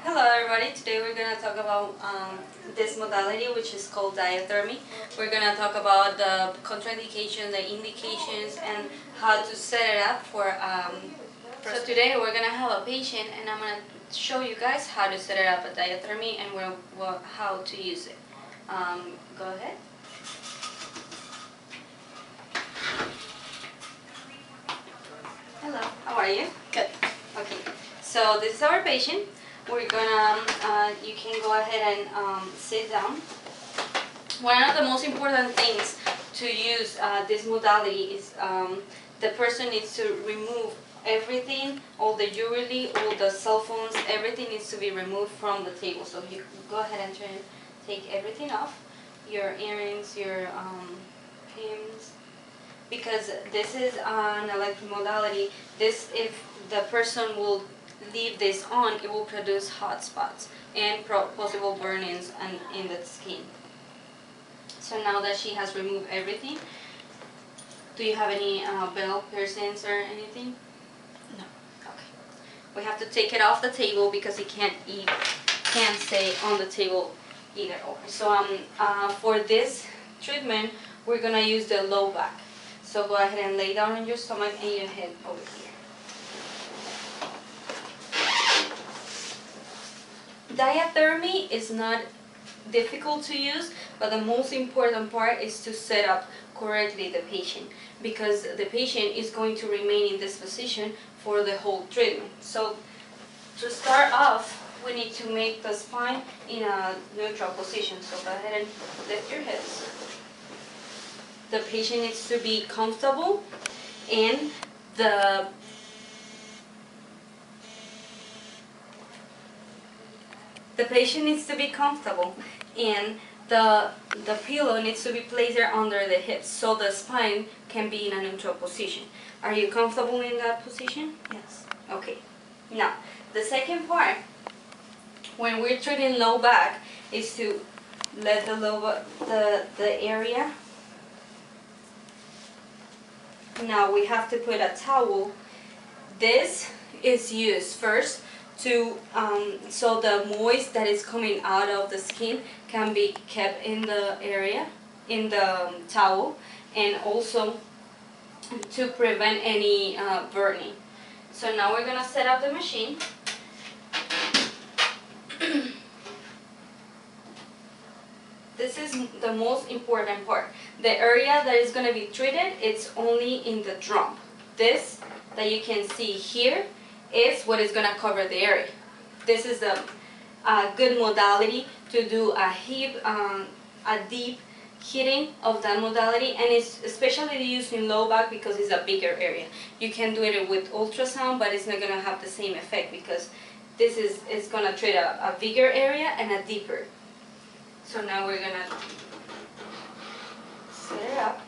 Hello everybody, today we're going to talk about this modality which is called diathermy. We're going to talk about the contraindications, the indications, and how to set it up for so today we're going to have a patient and I'm going to show you guys how to set it up a diathermy and how to use it. Go ahead. Hello, how are you? Good. Okay, so this is our patient. We're gonna, you can go ahead and sit down. One of the most important things to use this modality is the person needs to remove everything, all the jewelry, all the cell phones, everything needs to be removed from the table. So you go ahead and take everything off, your earrings, your pins, because this is an electric modality. This, if the person will leave this on, it will produce hot spots and possible burn-ins in the skin. So now that she has removed everything, do you have any bell piercings or anything? No. Okay. We have to take it off the table because it can't stay on the table either. So for this treatment, we're gonna use the low back. So go ahead and lay down on your stomach and your head over here. Diathermy is not difficult to use, but the most important part is to set up correctly the patient, because the patient is going to remain in this position for the whole treatment. So to start off, we need to make the spine in a neutral position. So go ahead and lift your hips. The patient needs to be comfortable, and the patient needs to be comfortable, and the pillow needs to be placed there under the hips so the spine can be in a neutral position. Are you comfortable in that position? Yes. Okay. Now, the second part, when we're treating low back, is to let the area. Now we have to put a towel. This is used first to so the moist that is coming out of the skin can be kept in the area, in the towel, and also to prevent any burning. So now we're gonna set up the machine. This is the most important part. The area that is going to be treated, it's only in the drum. This that you can see here is what is going to cover the area. This is a good modality to do a deep heating of that modality, and it's especially used in low back because it's a bigger area. You can do it with ultrasound, but it's not going to have the same effect because this is going to treat a bigger area and a deeper. So now we're going to set it up.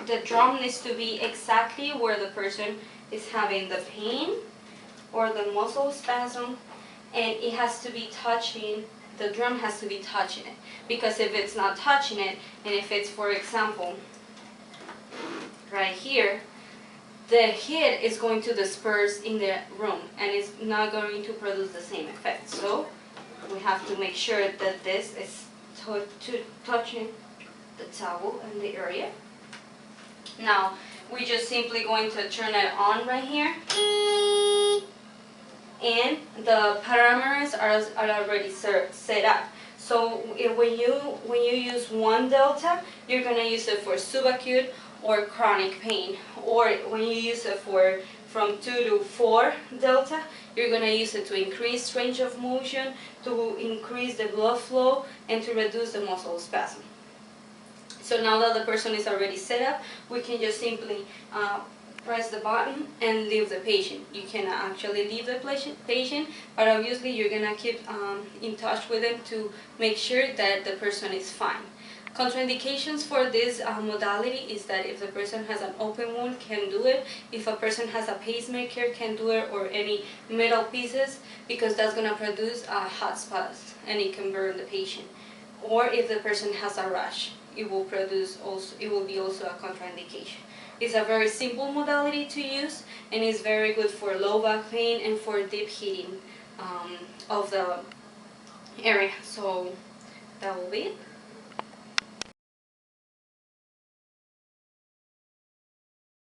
The drum needs to be exactly where the person is having the pain or the muscle spasm, and it has to be touching, the drum has to be touching it. Because if it's not touching it, and if it's, for example, right here, the heat is going to disperse in the room and it's not going to produce the same effect. So we have to make sure that this is touching the towel and the area. Now we're just simply going to turn it on right here, and the parameters are already set up. So when you use 1 delta, you're going to use it for subacute or chronic pain. Or when you use it from 2 to 4 delta, you're going to use it to increase range of motion, to increase the blood flow, and to reduce the muscle spasm. So now that the person is already set up, we can just simply press the button and leave the patient. You can actually leave the patient, but obviously you're going to keep in touch with them to make sure that the person is fine. Contraindications for this modality is that if the person has an open wound, can do it. If a person has a pacemaker, can do it, or any metal pieces, because that's going to produce hot spots and it can burn the patient. or if the person has a rash, it will be also a contraindication. It's a very simple modality to use, and it's very good for low back pain and for deep heating of the area. So that will be it.